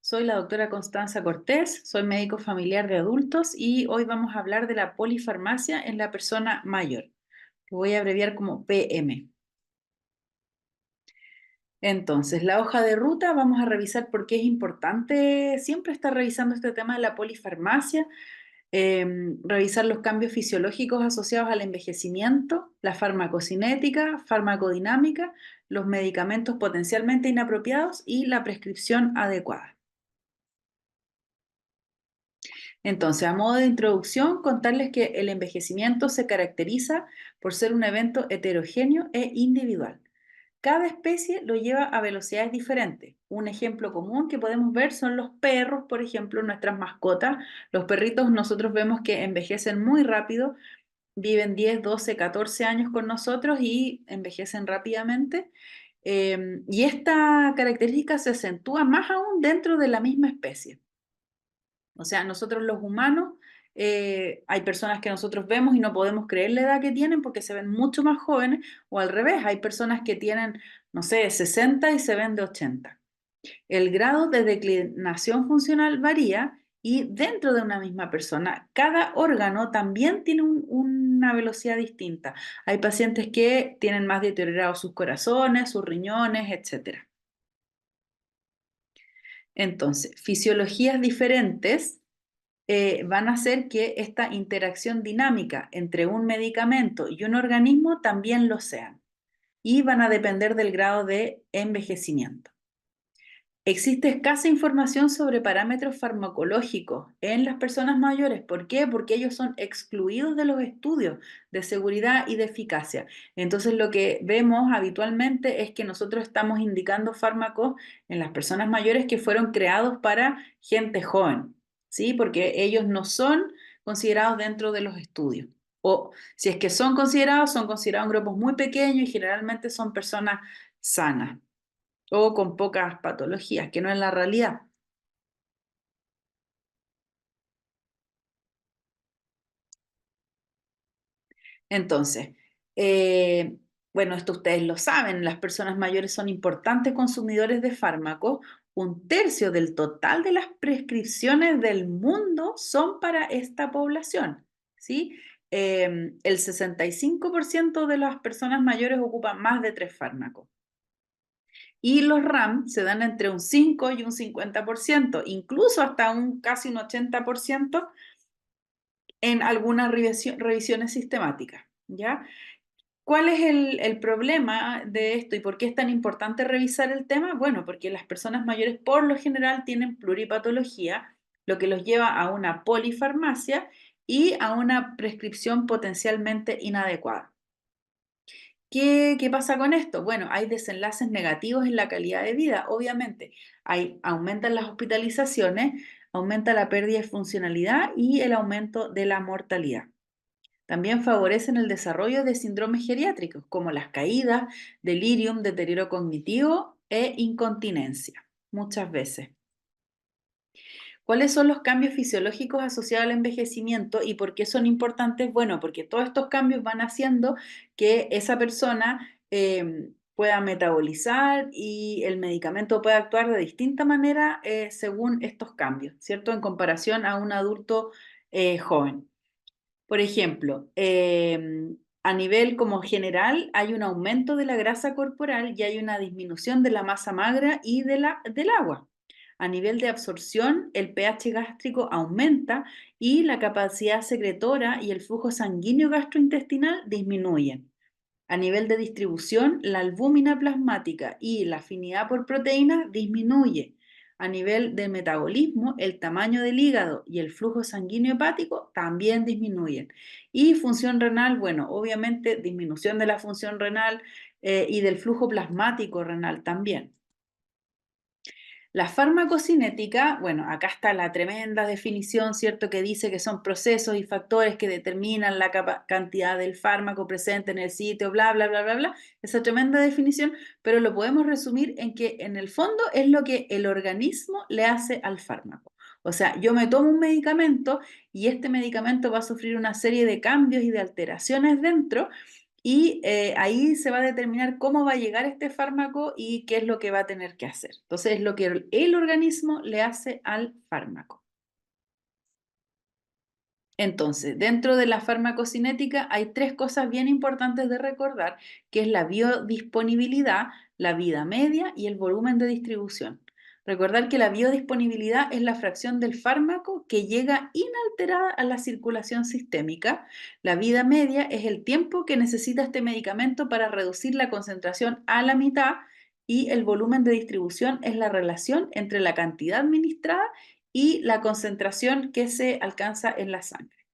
Soy la doctora Constanza Cortés, soy médico familiar de adultos y hoy vamos a hablar de la polifarmacia en la persona mayor. Lo voy a abreviar como PM. Entonces, la hoja de ruta, vamos a revisar por qué es importante siempre estar revisando este tema de la polifarmacia, revisar los cambios fisiológicos asociados al envejecimiento, la farmacocinética, farmacodinámica, los medicamentos potencialmente inapropiados y la prescripción adecuada. Entonces, a modo de introducción, contarles que el envejecimiento se caracteriza por ser un evento heterogéneo e individual. Cada especie lo lleva a velocidades diferentes. Un ejemplo común que podemos ver son los perros, por ejemplo, nuestras mascotas. Los perritos nosotros vemos que envejecen muy rápido, viven 10, 12, 14 años con nosotros y envejecen rápidamente. Y esta característica se acentúa más aún dentro de la misma especie. O sea, nosotros los humanos, hay personas que nosotros vemos y no podemos creer la edad que tienen porque se ven mucho más jóvenes, o al revés, hay personas que tienen, no sé, 60 y se ven de 80. El grado de declinación funcional varía y dentro de una misma persona, cada órgano también tiene una velocidad distinta. Hay pacientes que tienen más deteriorados sus corazones, sus riñones, etcétera. Entonces, fisiologías diferentes van a hacer que esta interacción dinámica entre un medicamento y un organismo también lo sean y van a depender del grado de envejecimiento. Existe escasa información sobre parámetros farmacológicos en las personas mayores. ¿Por qué? Porque ellos son excluidos de los estudios de seguridad y de eficacia. Entonces, lo que vemos habitualmente es que nosotros estamos indicando fármacos en las personas mayores que fueron creados para gente joven, ¿sí? Porque ellos no son considerados dentro de los estudios. O si es que son considerados en grupos muy pequeños y generalmente son personas sanas o con pocas patologías, que no es la realidad. Entonces, eh, bueno, esto ustedes lo saben, las personas mayores son importantes consumidores de fármacos. Un tercio del total de las prescripciones del mundo son para esta población, ¿sí? El 65% de las personas mayores ocupan más de 3 fármacos. Y los RAM se dan entre un 5 y un 50%, incluso hasta un casi un 80% en algunas revisiones sistemáticas, ¿ya? ¿Cuál es el problema de esto y por qué es tan importante revisar el tema? Bueno, porque las personas mayores por lo general tienen pluripatología, lo que los lleva a una polifarmacia y a una prescripción potencialmente inadecuada. ¿Qué pasa con esto? Bueno, hay desenlaces negativos en la calidad de vida, obviamente. Aumentan las hospitalizaciones, aumenta la pérdida de funcionalidad y el aumento de la mortalidad. También favorecen el desarrollo de síndromes geriátricos, como las caídas, delirium, deterioro cognitivo e incontinencia, muchas veces. ¿Cuáles son los cambios fisiológicos asociados al envejecimiento y por qué son importantes? Bueno, porque todos estos cambios van haciendo que esa persona pueda metabolizar y el medicamento pueda actuar de distinta manera según estos cambios, ¿cierto? En comparación a un adulto joven. Por ejemplo, a nivel como general hay un aumento de la grasa corporal y hay una disminución de la masa magra y del agua. A nivel de absorción, el pH gástrico aumenta y la capacidad secretora y el flujo sanguíneo gastrointestinal disminuyen. A nivel de distribución, la albúmina plasmática y la afinidad por proteínas disminuye. A nivel de metabolismo, el tamaño del hígado y el flujo sanguíneo hepático también disminuyen. Y función renal, bueno, obviamente disminución de la función renal y del flujo plasmático renal también. La farmacocinética, bueno, acá está la tremenda definición, ¿cierto? Que dice que son procesos y factores que determinan la cantidad del fármaco presente en el sitio, bla, bla, bla, bla, bla. Esa tremenda definición, pero lo podemos resumir en que en el fondo es lo que el organismo le hace al fármaco. O sea, yo me tomo un medicamento y este medicamento va a sufrir una serie de cambios y de alteraciones dentro y ahí se va a determinar cómo va a llegar este fármaco y qué es lo que va a tener que hacer. Entonces, es lo que el organismo le hace al fármaco. Entonces, dentro de la farmacocinética hay tres cosas bien importantes de recordar, que es la biodisponibilidad, la vida media y el volumen de distribución. Recordar que la biodisponibilidad es la fracción del fármaco que llega inalterada a la circulación sistémica. La vida media es el tiempo que necesita este medicamento para reducir la concentración a la mitad y el volumen de distribución es la relación entre la cantidad administrada y la concentración que se alcanza en la sangre.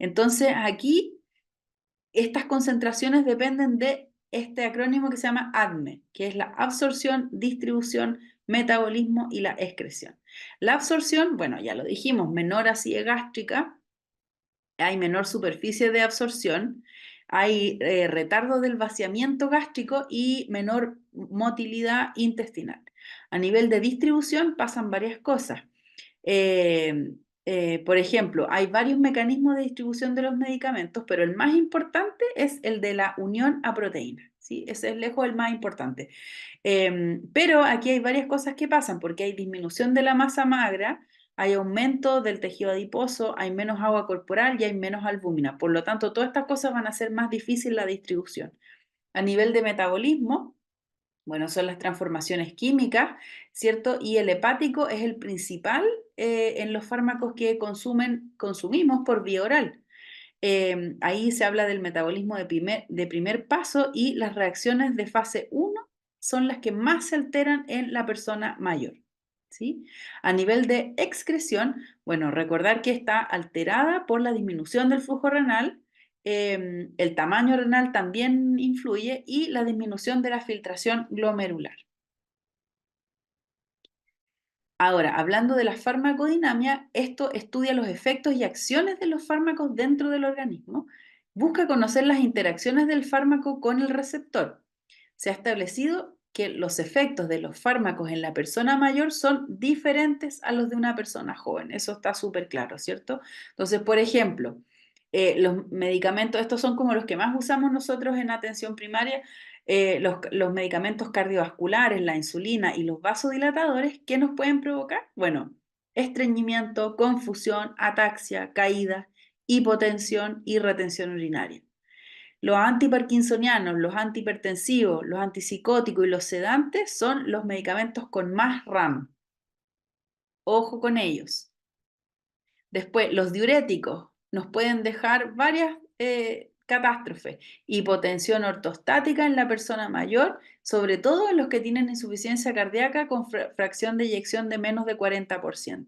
Entonces, aquí estas concentraciones dependen de este acrónimo que se llama ADME, que es la absorción, distribución, metabolismo y la excreción. La absorción, bueno, ya lo dijimos, menor acidez gástrica, hay menor superficie de absorción, hay retardo del vaciamiento gástrico y menor motilidad intestinal. A nivel de distribución pasan varias cosas. Eh, por ejemplo, hay varios mecanismos de distribución de los medicamentos, pero el más importante es el de la unión a proteína, ¿sí? Ese es lejos el más importante. Pero aquí hay varias cosas que pasan, porque hay disminución de la masa magra, hay aumento del tejido adiposo, hay menos agua corporal y hay menos albúmina. Por lo tanto, todas estas cosas van a hacer más difícil la distribución. A nivel de metabolismo, bueno, son las transformaciones químicas, ¿cierto? Y el hepático es el principal en los fármacos que consumimos por vía oral. Ahí se habla del metabolismo de primer paso y las reacciones de fase uno son las que más se alteran en la persona mayor. ¿Sí? A nivel de excreción, bueno, recordar que está alterada por la disminución del flujo renal, el tamaño renal también influye y la disminución de la filtración glomerular. Ahora, hablando de la farmacodinamia, esto estudia los efectos y acciones de los fármacos dentro del organismo, busca conocer las interacciones del fármaco con el receptor. Se ha establecido que los efectos de los fármacos en la persona mayor son diferentes a los de una persona joven. Eso está súper claro, ¿cierto? Entonces, por ejemplo, los medicamentos, estos son como los que más usamos nosotros en atención primaria, los medicamentos cardiovasculares, la insulina y los vasodilatadores, ¿qué nos pueden provocar? Bueno, estreñimiento, confusión, ataxia, caída, hipotensión y retención urinaria. Los antiparkinsonianos, los antihipertensivos, los antipsicóticos y los sedantes son los medicamentos con más RAM. Ojo con ellos. Después, los diuréticos nos pueden dejar varias catástrofes. Hipotensión ortostática en la persona mayor, sobre todo en los que tienen insuficiencia cardíaca con fracción de eyección de menos de 40%.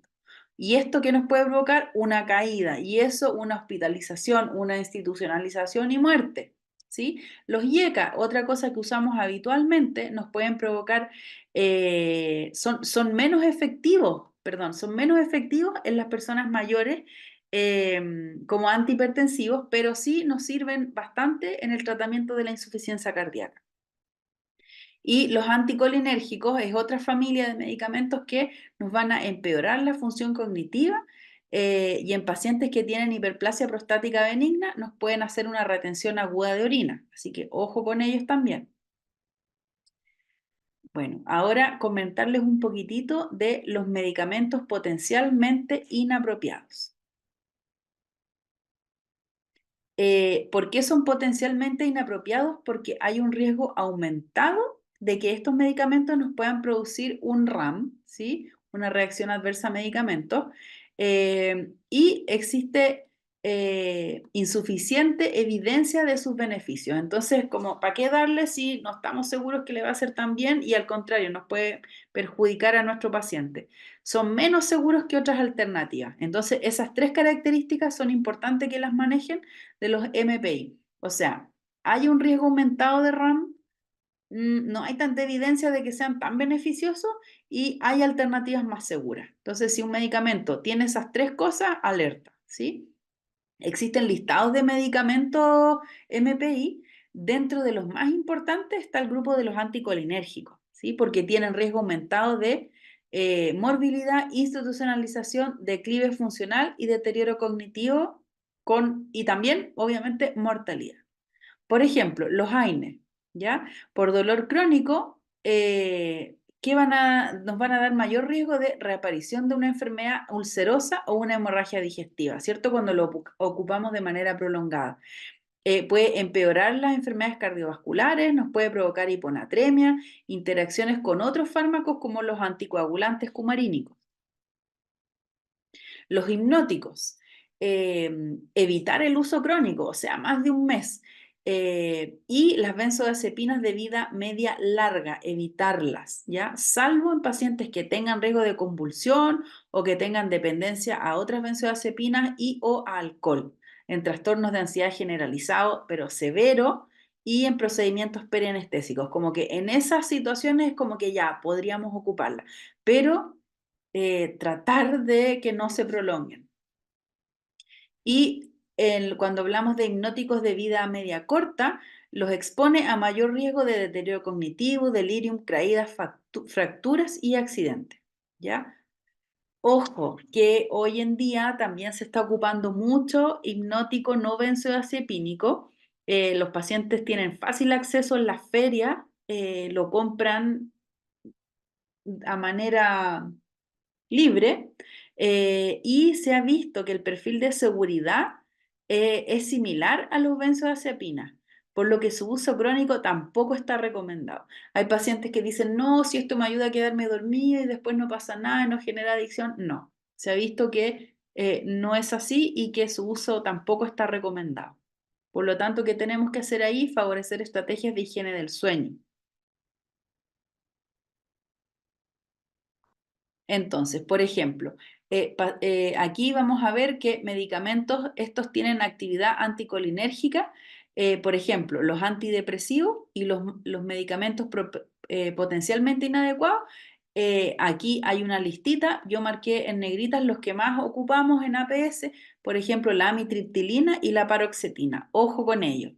¿Y esto qué nos puede provocar? Una caída, y eso una hospitalización, una institucionalización y muerte. ¿Sí? Los IECA, otra cosa que usamos habitualmente, nos pueden provocar, son menos efectivos, perdón, son menos efectivos en las personas mayores como antihipertensivos, pero sí nos sirven bastante en el tratamiento de la insuficiencia cardíaca. Y los anticolinérgicos es otra familia de medicamentos que nos van a empeorar la función cognitiva y en pacientes que tienen hiperplasia prostática benigna nos pueden hacer una retención aguda de orina. Así que ojo con ellos también. Bueno, ahora comentarles un poquitito de los medicamentos potencialmente inapropiados. ¿Por qué son potencialmente inapropiados? Porque hay un riesgo aumentado de que estos medicamentos nos puedan producir un RAM, ¿sí? Una reacción adversa a medicamentos, y existe insuficiente evidencia de sus beneficios. Entonces, como, ¿para qué darle si no estamos seguros que le va a hacer tan bien y al contrario, nos puede perjudicar a nuestro paciente? Son menos seguros que otras alternativas. Entonces, esas tres características son importantes que las manejen de los MPI. O sea, hay un riesgo aumentado de RAM, no hay tanta evidencia de que sean tan beneficiosos y hay alternativas más seguras. Entonces, si un medicamento tiene esas tres cosas, alerta, ¿sí? Existen listados de medicamentos MPI. Dentro de los más importantes está el grupo de los anticolinérgicos, ¿sí? Porque tienen riesgo aumentado de morbilidad, institucionalización, declive funcional y deterioro cognitivo y también, obviamente, mortalidad. Por ejemplo, los AINES, ¿ya? Por dolor crónico, nos van a dar mayor riesgo de reaparición de una enfermedad ulcerosa o una hemorragia digestiva, ¿cierto? Cuando lo ocupamos de manera prolongada. Puede empeorar las enfermedades cardiovasculares, nos puede provocar hiponatremia, interacciones con otros fármacos como los anticoagulantes cumarínicos. Los hipnóticos, evitar el uso crónico, o sea, más de un mes. Y las benzodiazepinas de vida media larga, evitarlas, ¿ya? Salvo en pacientes que tengan riesgo de convulsión o que tengan dependencia a otras benzodiazepinas y o a alcohol, en trastornos de ansiedad generalizado, pero severo, y en procedimientos perianestésicos, como que en esas situaciones como que ya podríamos ocuparla, pero tratar de que no se prolonguen. Y cuando hablamos de hipnóticos de vida media corta, los expone a mayor riesgo de deterioro cognitivo, delirium, caídas, fracturas y accidentes. ¿Ya? Ojo, que hoy en día también se está ocupando mucho hipnótico no benzodiazepínico. Los pacientes tienen fácil acceso en las ferias, lo compran a manera libre, y se ha visto que el perfil de seguridad es similar a los benzodiazepinas, por lo que su uso crónico tampoco está recomendado. Hay pacientes que dicen, no, si esto me ayuda a quedarme dormida y después no pasa nada, no genera adicción. No, se ha visto que no es así y que su uso tampoco está recomendado. Por lo tanto, ¿qué tenemos que hacer ahí? Favorecer estrategias de higiene del sueño. Entonces, por ejemplo, aquí vamos a ver que medicamentos, estos tienen actividad anticolinérgica, por ejemplo, los antidepresivos y los medicamentos potencialmente inadecuados. Aquí hay una listita, yo marqué en negritas los que más ocupamos en APS, por ejemplo, la amitriptilina y la paroxetina. Ojo con ello.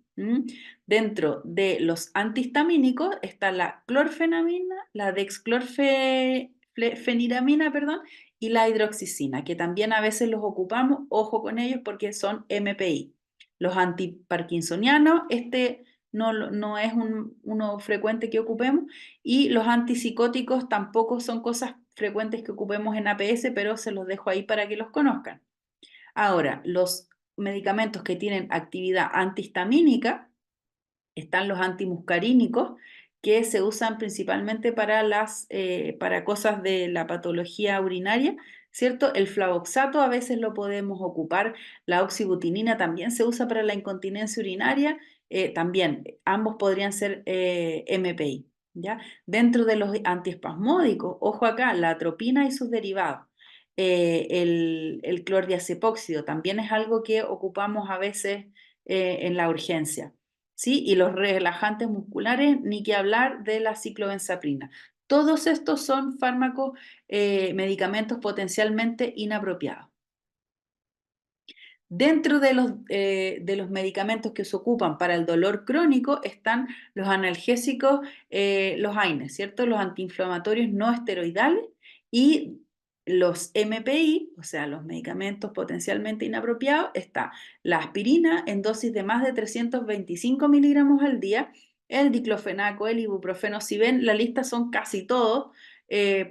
Dentro de los antihistamínicos está la clorfenamina, la dexclorfeniramina, perdón, y la hidroxicina, que también a veces los ocupamos, ojo con ellos porque son MPI. Los antiparkinsonianos, este no es uno frecuente que ocupemos, y los antipsicóticos tampoco son cosas frecuentes que ocupemos en APS, pero se los dejo ahí para que los conozcan. Ahora, los medicamentos que tienen actividad antihistamínica, están los antimuscarínicos, que se usan principalmente para cosas de la patología urinaria, ¿cierto? El flavoxato a veces lo podemos ocupar, la oxibutinina también se usa para la incontinencia urinaria, también ambos podrían ser MPI, ¿ya? Dentro de los antiespasmódicos, ojo acá, la atropina y sus derivados. El clordiazepóxido también es algo que ocupamos a veces en la urgencia. ¿Sí? Y los relajantes musculares, ni que hablar de la ciclobenzaprina. Todos estos son fármacos, medicamentos potencialmente inapropiados. Dentro de los medicamentos que se ocupan para el dolor crónico están los analgésicos, los AINES, ¿cierto? Los antiinflamatorios no esteroidales y los MPI, o sea, los medicamentos potencialmente inapropiados, está la aspirina en dosis de más de 325 miligramos al día, el diclofenaco, el ibuprofeno, si ven, la lista son casi todos,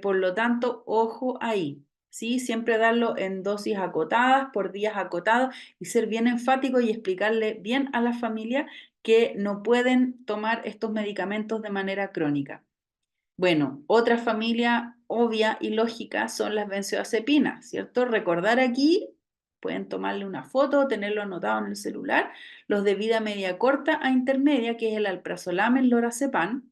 por lo tanto, ojo ahí. ¿Sí? Siempre darlo en dosis acotadas, por días acotados y ser bien enfático y explicarle bien a la familia que no pueden tomar estos medicamentos de manera crónica. Bueno, otra familia obvia y lógica son las benzodiazepinas, ¿cierto? Recordar aquí, pueden tomarle una foto o tenerlo anotado en el celular, los de vida media corta a intermedia, que es el alprazolam, el lorazepam,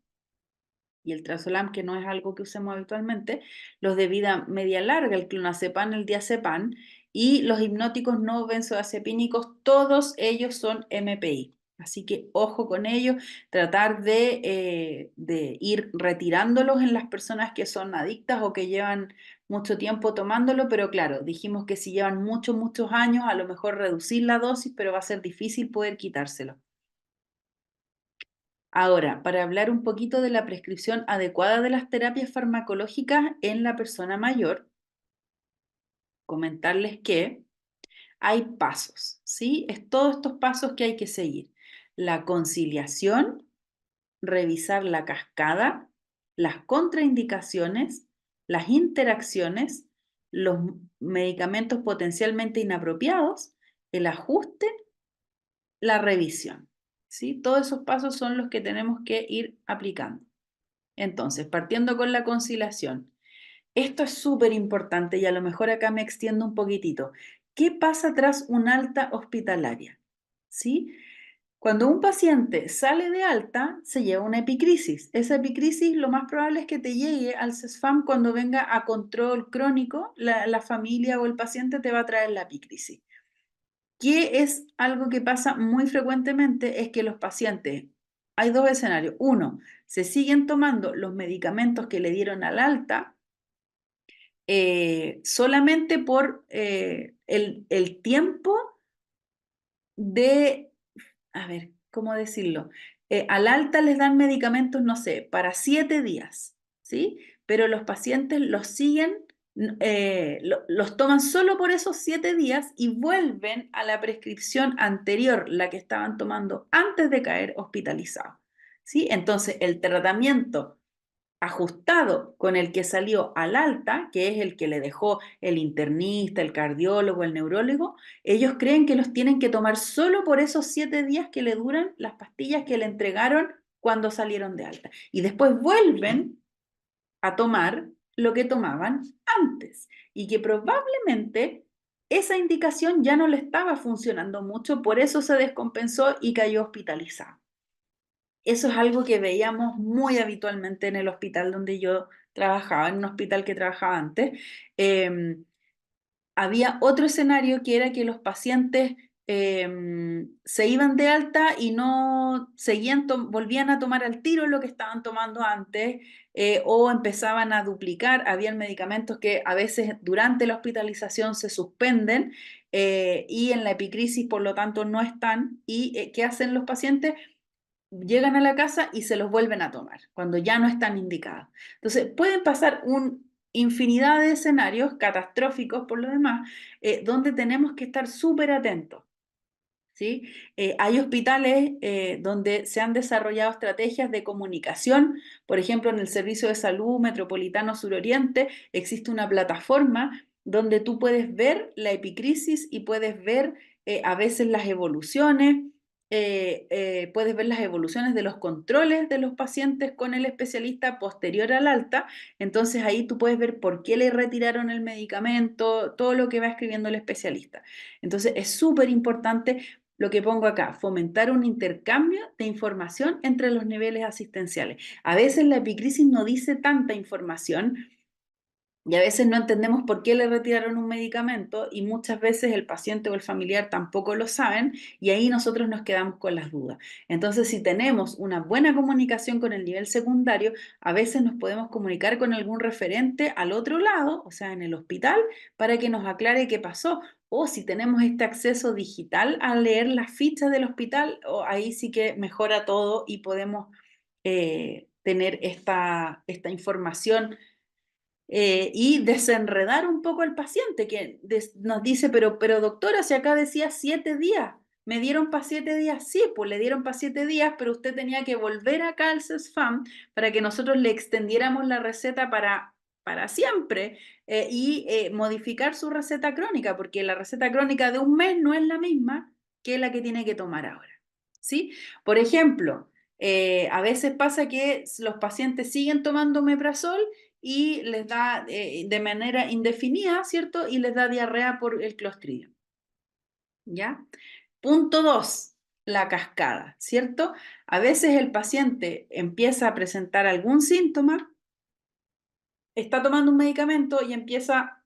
y el trazolam, que no es algo que usemos habitualmente, los de vida media larga, el clonazepam, el diazepam, y los hipnóticos no benzodiazepínicos, todos ellos son MPI. Así que ojo con ellos, tratar de ir retirándolos en las personas que son adictas o que llevan mucho tiempo tomándolo, pero claro, dijimos que si llevan muchos años, a lo mejor reducir la dosis, pero va a ser difícil poder quitárselo. Ahora, para hablar un poquito de la prescripción adecuada de las terapias farmacológicas en la persona mayor, comentarles que hay pasos, ¿sí? Es todos estos pasos que hay que seguir. la conciliación, revisar la cascada, las contraindicaciones, las interacciones, los medicamentos potencialmente inapropiados, el ajuste, la revisión. ¿Sí? Todos esos pasos son los que tenemos que ir aplicando. Entonces, partiendo con la conciliación. Esto es súper importante y a lo mejor acá me extiendo un poquitito. ¿Qué pasa tras un alta hospitalaria? ¿Sí? Cuando un paciente sale de alta, se lleva una epicrisis. Esa epicrisis lo más probable es que te llegue al CESFAM cuando venga a control crónico, la familia o el paciente te va a traer la epicrisis. ¿Qué es algo que pasa muy frecuentemente? Es que los pacientes, hay dos escenarios. Uno, se siguen tomando los medicamentos que le dieron al alta solamente por el tiempo de, a ver, ¿cómo decirlo? Al alta les dan medicamentos, no sé, para 7 días, ¿sí? Pero los pacientes los siguen, los toman solo por esos 7 días y vuelven a la prescripción anterior, la que estaban tomando antes de caer hospitalizados, ¿sí? Entonces, el tratamiento ajustado con el que salió al alta, que es el que le dejó el internista, el cardiólogo, el neurólogo, ellos creen que los tienen que tomar solo por esos 7 días que le duran las pastillas que le entregaron cuando salieron de alta. Y después vuelven a tomar lo que tomaban antes y que probablemente esa indicación ya no le estaba funcionando mucho, por eso se descompensó y cayó hospitalizado. Eso es algo que veíamos muy habitualmente en el hospital donde yo trabajaba, en un hospital que trabajaba antes. Eh, Había otro escenario que era que los pacientes se iban de alta y no seguían, volvían a tomar al tiro lo que estaban tomando antes o empezaban a duplicar. Habían medicamentos que a veces durante la hospitalización se suspenden y en la epicrisis, por lo tanto, no están. ¿Y qué hacen los pacientes? Llegan a la casa y se los vuelven a tomar cuando ya no están indicados. Entonces, pueden pasar una infinidad de escenarios catastróficos por lo demás, donde tenemos que estar súper atentos. ¿Sí? Hay hospitales donde se han desarrollado estrategias de comunicación, por ejemplo, en el Servicio de Salud Metropolitano Suroriente existe una plataforma donde tú puedes ver la epicrisis y puedes ver a veces las evoluciones, puedes ver las evoluciones de los controles de los pacientes con el especialista posterior al alta, entonces ahí tú puedes ver por qué le retiraron el medicamento, todo lo que va escribiendo el especialista. Entonces es súper importante lo que pongo acá, fomentar un intercambio de información entre los niveles asistenciales. A veces la epicrisis no dice tanta información y a veces no entendemos por qué le retiraron un medicamento y muchas veces el paciente o el familiar tampoco lo saben y ahí nosotros nos quedamos con las dudas. Entonces, si tenemos una buena comunicación con el nivel secundario, a veces nos podemos comunicar con algún referente al otro lado, o sea, en el hospital, para que nos aclare qué pasó. O si tenemos este acceso digital a leer las fichas del hospital, ahí sí que mejora todo y podemos tener esta información y desenredar un poco al paciente que nos dice, pero doctora, si acá decía 7 días, me dieron para 7 días, sí, pues le dieron para 7 días, pero usted tenía que volver acá al CESFAM para que nosotros le extendiéramos la receta para siempre y modificar su receta crónica, porque la receta crónica de un mes no es la misma que la que tiene que tomar ahora, ¿sí? Por ejemplo, a veces pasa que los pacientes siguen tomando omeprazol y les da de manera indefinida, ¿cierto? Y les da diarrea por el clostridio, ¿ya? Punto 2, la cascada, ¿cierto? A veces el paciente empieza a presentar algún síntoma, está tomando un medicamento y empieza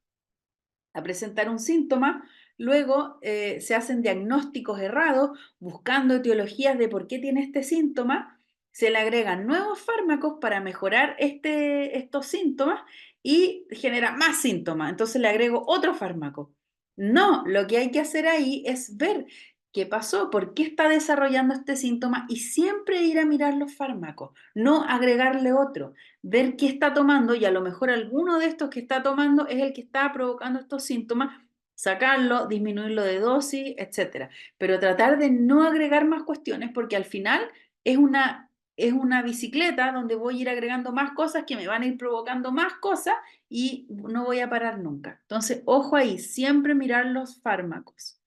a presentar un síntoma, luego se hacen diagnósticos errados buscando etiologías de por qué tiene este síntoma, se le agregan nuevos fármacos para mejorar estos síntomas y genera más síntomas, entonces le agrego otro fármaco. No, lo que hay que hacer ahí es ver qué pasó, por qué está desarrollando este síntoma y siempre ir a mirar los fármacos, no agregarle otro, ver qué está tomando y a lo mejor alguno de estos que está tomando es el que está provocando estos síntomas sacarlo, disminuirlo de dosis, etcétera. Pero tratar de no agregar más cuestiones porque al final es una bicicleta donde voy a ir agregando más cosas que me van a ir provocando más cosas y no voy a parar nunca. Entonces, ojo ahí, siempre mirar los fármacos.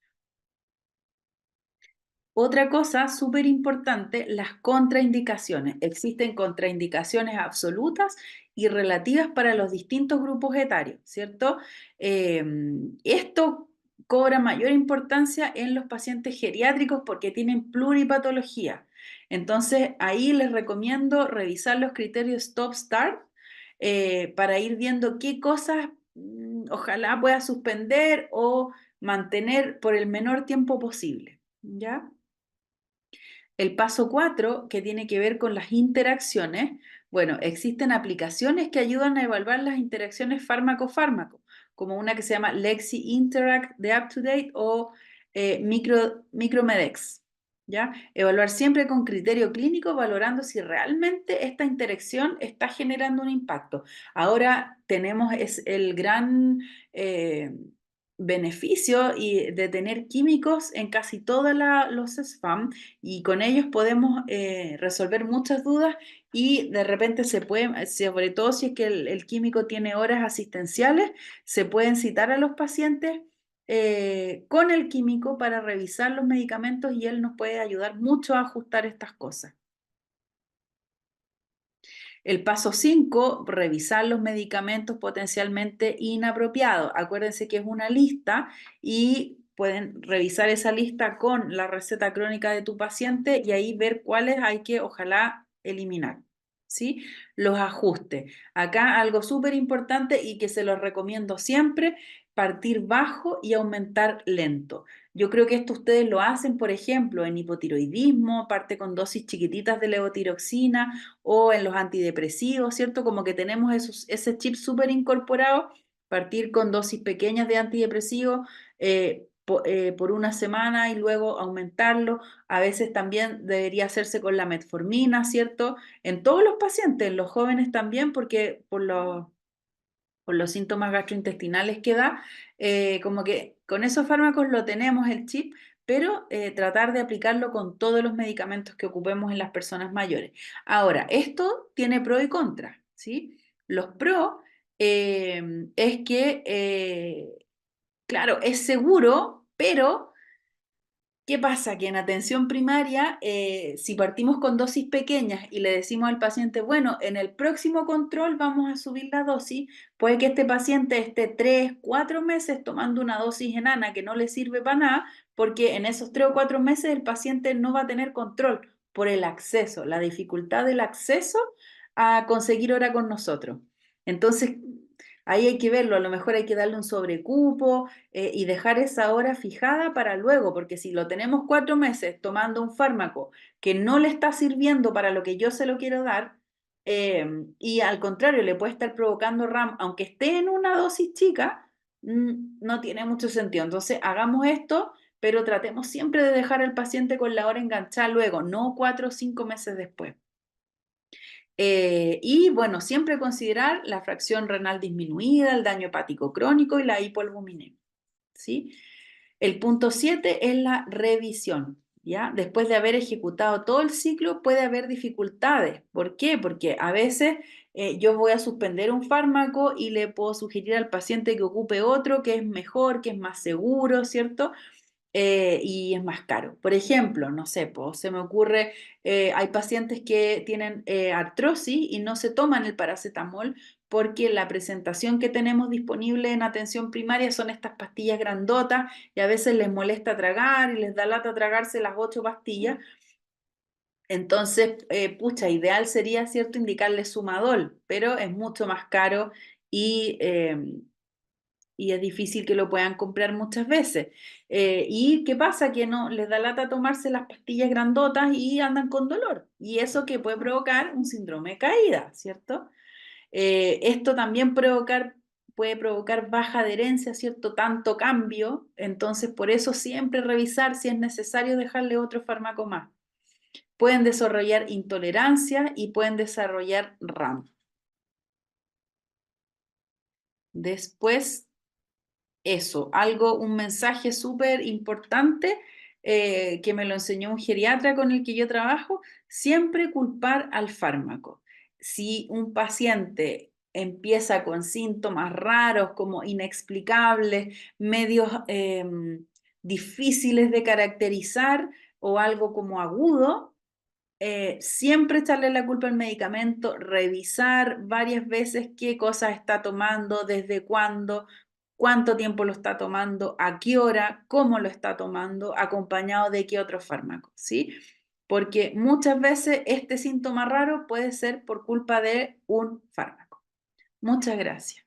Otra cosa súper importante, las contraindicaciones. Existen contraindicaciones absolutas y relativas para los distintos grupos etarios, ¿cierto? Eh, Esto cobra mayor importancia en los pacientes geriátricos porque tienen pluripatología. Entonces, ahí les recomiendo revisar los criterios Stop-Start para ir viendo qué cosas ojalá pueda suspender o mantener por el menor tiempo posible, ¿ya? El paso 4 que tiene que ver con las interacciones, bueno, existen aplicaciones que ayudan a evaluar las interacciones fármaco-fármaco, como una que se llama Lexi Interact de UpToDate o Micromedex. ¿Ya? Evaluar siempre con criterio clínico, valorando si realmente esta interacción está generando un impacto. Ahora tenemos es el gran eh, beneficio de tener químicos en casi todos los SFAM y con ellos podemos resolver muchas dudas y de repente se puede, sobre todo si es que el químico tiene horas asistenciales, se pueden citar a los pacientes con el químico para revisar los medicamentos y él nos puede ayudar mucho a ajustar estas cosas. El paso 5, revisar los medicamentos potencialmente inapropiados. Acuérdense que es una lista y pueden revisar esa lista con la receta crónica de tu paciente y ahí ver cuáles hay que ojalá eliminar. ¿Sí? Los ajustes. Acá algo súper importante y que se los recomiendo siempre, partir bajo y aumentar lento. Yo creo que esto ustedes lo hacen, por ejemplo, en hipotiroidismo, parte con dosis chiquititas de levotiroxina o en los antidepresivos, ¿cierto? Como que tenemos ese chip súper incorporado, partir con dosis pequeñas de antidepresivos por una semana y luego aumentarlo. A veces también debería hacerse con la metformina, ¿cierto? En todos los pacientes, en los jóvenes también, porque por los síntomas gastrointestinales que da, como que con esos fármacos lo tenemos el chip, pero tratar de aplicarlo con todos los medicamentos que ocupemos en las personas mayores. Ahora, esto tiene pro y contra, ¿sí? Los pro es que, claro, es seguro, pero ¿qué pasa? Que en atención primaria, si partimos con dosis pequeñas y le decimos al paciente, bueno, en el próximo control vamos a subir la dosis, puede que este paciente esté 3, 4 meses tomando una dosis enana que no le sirve para nada, porque en esos 3 o 4 meses el paciente no va a tener control por el acceso, la dificultad del acceso a conseguir hora con nosotros. Entonces, ahí hay que verlo, a lo mejor hay que darle un sobrecupo y dejar esa hora fijada para luego, porque si lo tenemos 4 meses tomando un fármaco que no le está sirviendo para lo que yo se lo quiero dar, y al contrario le puede estar provocando RAM, aunque esté en una dosis chica, no tiene mucho sentido. Entonces, hagamos esto, pero tratemos siempre de dejar al paciente con la hora enganchada luego, no 4 o 5 meses después. Y bueno, siempre considerar la fracción renal disminuida, el daño hepático crónico y la hipoalbuminemia. ¿Sí? El punto 7 es la revisión. ¿Ya? Después de haber ejecutado todo el ciclo, puede haber dificultades. ¿Por qué? Porque a veces yo voy a suspender un fármaco y le puedo sugerir al paciente que ocupe otro que es mejor, que es más seguro, ¿cierto? Y es más caro. Por ejemplo, no sé, pues, se me ocurre, hay pacientes que tienen artrosis y no se toman el paracetamol porque la presentación que tenemos disponible en atención primaria son estas pastillas grandotas y a veces les molesta tragar y les da lata tragarse las 8 pastillas. Entonces, pucha, ideal sería, ¿cierto?, indicarle sumadol, pero es mucho más caro y y es difícil que lo puedan comprar muchas veces. ¿Y qué pasa? Que no les da lata tomarse las pastillas grandotas y andan con dolor. Y eso que puede provocar un síndrome de caída, ¿cierto? Esto también puede provocar baja adherencia, ¿cierto? Tanto cambio. Entonces, por eso siempre revisar si es necesario dejarle otro fármaco más. Pueden desarrollar intolerancia y pueden desarrollar RAM. Después Eso, un mensaje súper importante que me lo enseñó un geriatra con el que yo trabajo, siempre culpar al fármaco. Si un paciente empieza con síntomas raros, como inexplicables, medios difíciles de caracterizar o algo como agudo, siempre echarle la culpa al medicamento, revisar varias veces qué cosas está tomando, desde cuándo, cuánto tiempo lo está tomando, a qué hora, cómo lo está tomando, acompañado de qué otro fármaco, ¿sí? Porque muchas veces este síntoma raro puede ser por culpa de un fármaco. Muchas gracias.